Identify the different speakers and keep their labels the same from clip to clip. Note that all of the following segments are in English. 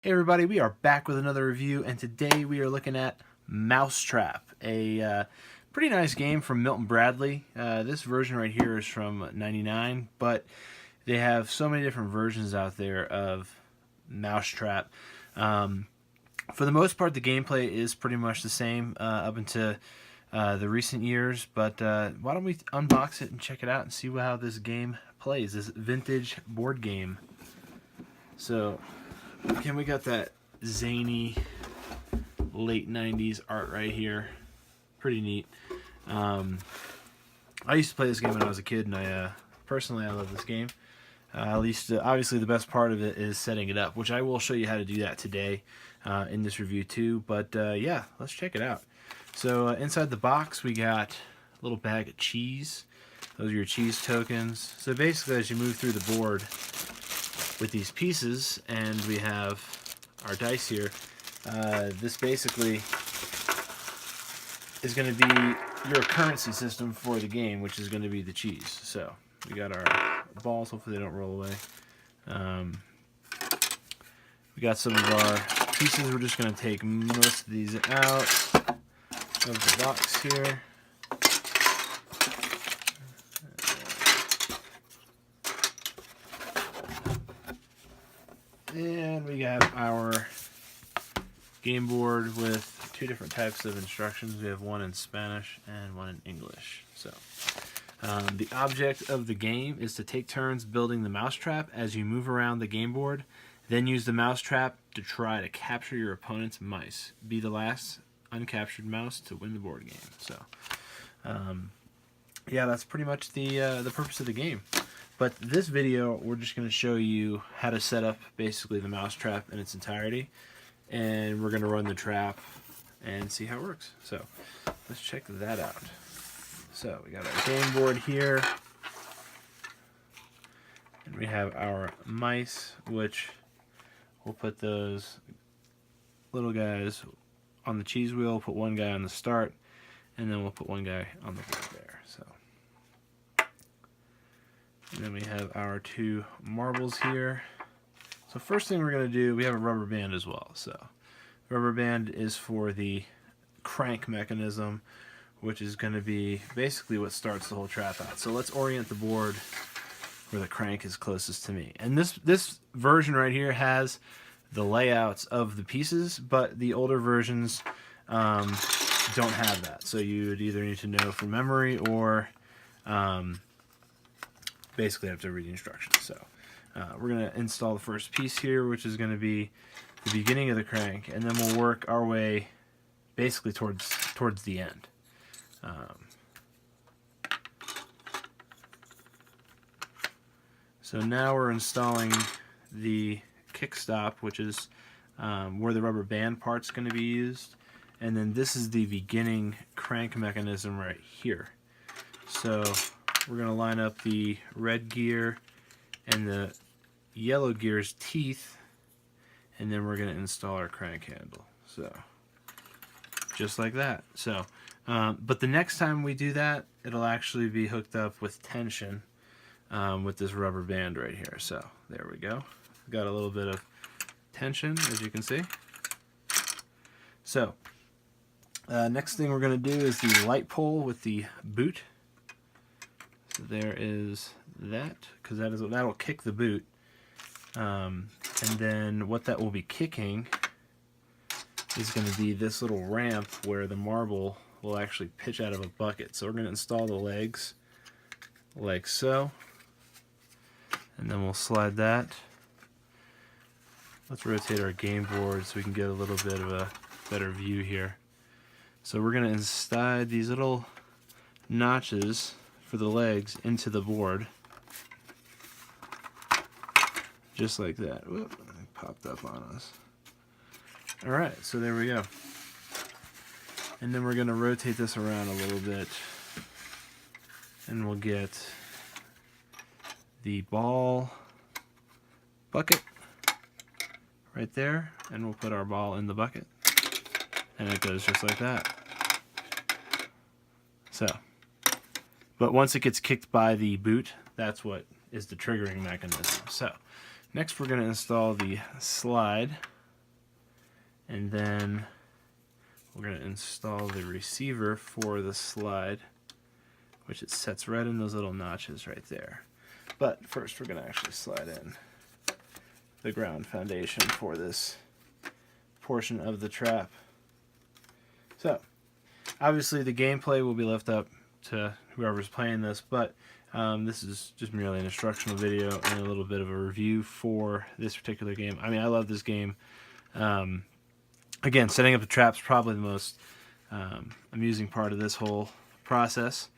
Speaker 1: Hey everybody, we are back with another review, and today we are looking at Mousetrap, a pretty nice game from Milton Bradley. This version right here is from '99, but they have so many different versions out there of Mousetrap. For the most part, the gameplay is pretty much the same up into the recent years, but why don't we unbox it and check it out and see how this game plays, this vintage board game. So, again, we got that zany late 90s art right here. Pretty neat. I used to play this game when I was a kid, and personally I love this game. At least, obviously, the best part of it is setting it up, which I will show you how to do that today in this review too. But yeah, let's check it out. So inside the box, we got a little bag of cheese. Those are your cheese tokens. So basically, as you move through the board with these pieces, and we have our dice here, this basically is going to be your currency system for the game, which is going to be the cheese. So we got our balls, hopefully they don't roll away. We got some of our pieces. We're just going to take most of these out of the box here. And we got our game board with two different types of instructions. We have one in Spanish and one in English. So, the object of the game is to take turns building the mousetrap as you move around the game board. Then use the mousetrap to try to capture your opponent's mice. Be the last uncaptured mouse to win the board game. So, yeah, that's pretty much the purpose of the game. But this video, we're just going to show you how to set up basically the mousetrap in its entirety. And we're going to run the trap and see how it works. So let's check that out. So we got our game board here. And we have our mice, which we'll put those little guys on the cheese wheel, put one guy on the start, and then we'll put one guy on the board there. So. And then we have our two marbles here. So first thing we're going to do, we have a rubber band as well. So rubber band is for the crank mechanism, which is going to be basically what starts the whole trap out. So let's orient the board where the crank is closest to me. And this version right here has the layouts of the pieces, but the older versions don't have that. So you would either need to know from memory or basically have to read the instructions. So we're going to install the first piece here, which is going to be the beginning of the crank, and then we'll work our way basically towards the end. So now we're installing the kickstop, which is where the rubber band part's going to be used, and then this is the beginning crank mechanism right here. So we're going to line up the red gear and the yellow gear's teeth, and then we're going to install our crank handle. So, just like that. So, but the next time we do that, it'll actually be hooked up with tension with this rubber band right here. So, there we go. Got a little bit of tension, as you can see. So, next thing we're going to do is the light pole with the boot. So there is that, because that'll kick the boot, and then what that will be kicking is going to be this little ramp where the marble will actually pitch out of a bucket. So we're going to install the legs like so, and then we'll slide that. Let's rotate our game board so we can get a little bit of a better view here. So we're going to install these little notches for the legs into the board, just like that. Whoop, it popped up on us. Alright, so there we go. And then we're going to rotate this around a little bit, and we'll get the ball bucket right there, and we'll put our ball in the bucket, and it goes just like that. So, but once it gets kicked by the boot, that's what is the triggering mechanism. So, next we're going to install the slide And then we're going to install the receiver for the slide, which it sets right in those little notches right there. But first we're going to actually slide in the ground foundation for this portion of the trap. So obviously the gameplay will be left up to whoever's playing this, but this is just merely an instructional video and a little bit of a review for this particular game. I mean, I love this game. Again, setting up the trap's probably the most amusing part of this whole process.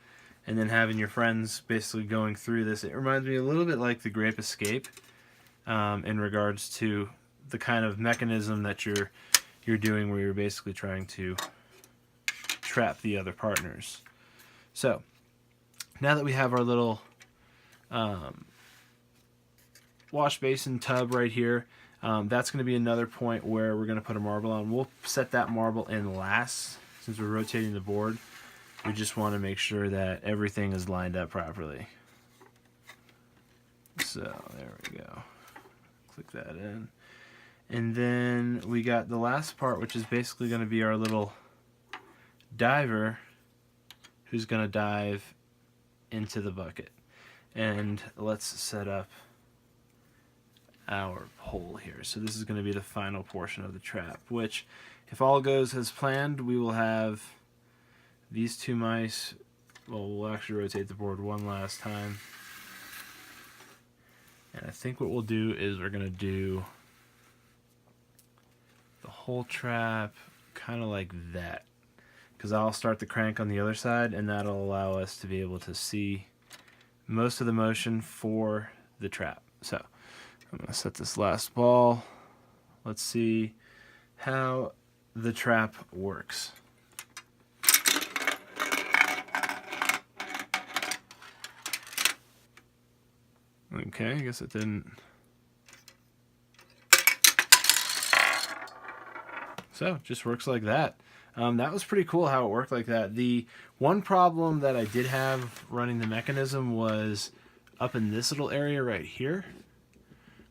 Speaker 1: And then having your friends basically going through this. It reminds me a little bit like the Grape Escape in regards to the kind of mechanism that you're doing, where you're basically trying to trap the other partners. So now that we have our little wash basin tub right here, that's going to be another point where we're going to put a marble on. We'll set that marble in last since we're rotating the board. We just want to make sure that everything is lined up properly. So there we go. Click that in. And then we got the last part, which is basically going to be our little diver who's going to dive into the bucket. And let's set up our hole here. So this is going to be the final portion of the trap, which, if all goes as planned, we will have these two mice. Well, we'll actually rotate the board one last time. And I think what we'll do is we're going to do the whole trap kind of like that, because I'll start the crank on the other side, and that'll allow us to be able to see most of the motion for the trap. So I'm going to set this last ball. Let's see how the trap works. Okay, I guess it didn't. So it just works like that. That was pretty cool how it worked like that. The one problem that I did have running the mechanism was up in this little area right here,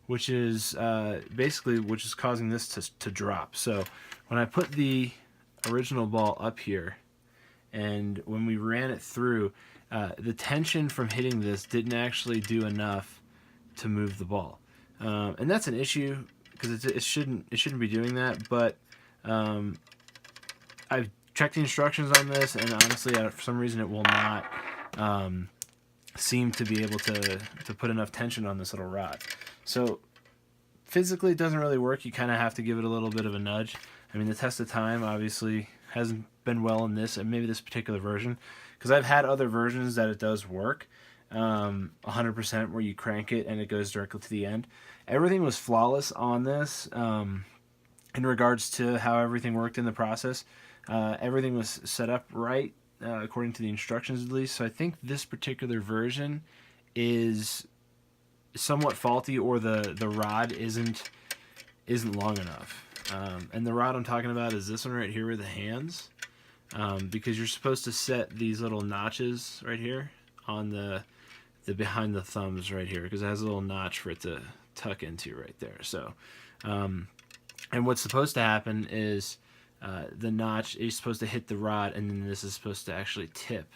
Speaker 1: which is which is causing this to drop. So when I put the original ball up here, and when we ran it through, the tension from hitting this didn't actually do enough to move the ball, and that's an issue because it shouldn't be doing that. But I've checked the instructions on this, and honestly, for some reason, it will not seem to be able to put enough tension on this little rod. So physically, it doesn't really work. You kind of have to give it a little bit of a nudge. I mean, the test of time obviously hasn't been well in this, and maybe this particular version, because I've had other versions that it does work 100%, where you crank it and it goes directly to the end. Everything was flawless on this in regards to how everything worked in the process. Everything was set up right according to the instructions, at least. So I think this particular version is somewhat faulty, or the rod isn't long enough. And the rod I'm talking about is this one right here with the hands, because you're supposed to set these little notches right here on the behind the thumbs right here, because it has a little notch for it to tuck into right there. So and what's supposed to happen is the notch is supposed to hit the rod, and then this is supposed to actually tip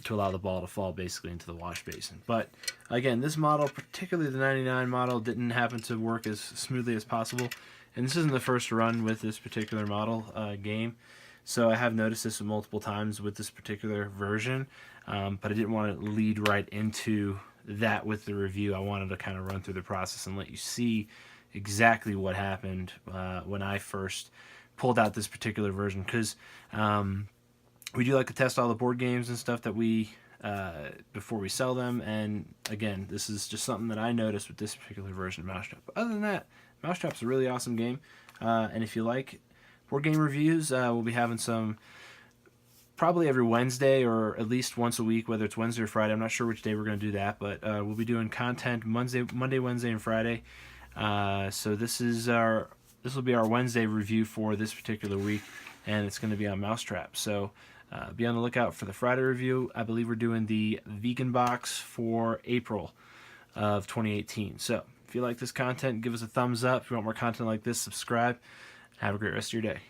Speaker 1: to allow the ball to fall basically into the wash basin. But again, this model, particularly the 99 model, didn't happen to work as smoothly as possible. And this isn't the first run with this particular model game, so I have noticed this multiple times with this particular version, but I didn't want to lead right into that with the review. I wanted to kind of run through the process and let you see exactly what happened when I first pulled out this particular version, because we do like to test all the board games and stuff that we before we sell them. And again, this is just something that I noticed with this particular version of Mousetrap. But other than that, Mousetrap's a really awesome game, and if you like board game reviews, we'll be having some probably every Wednesday, or at least once a week, whether it's Wednesday or Friday. I'm not sure which day we're going to do that, but we'll be doing content Monday, Wednesday, and Friday. So this will be our Wednesday review for this particular week, and it's going to be on Mousetrap. So be on the lookout for the Friday review. I believe we're doing the vegan box for April of 2018. So if you like this content, give us a thumbs up. If you want more content like this, subscribe. Have a great rest of your day.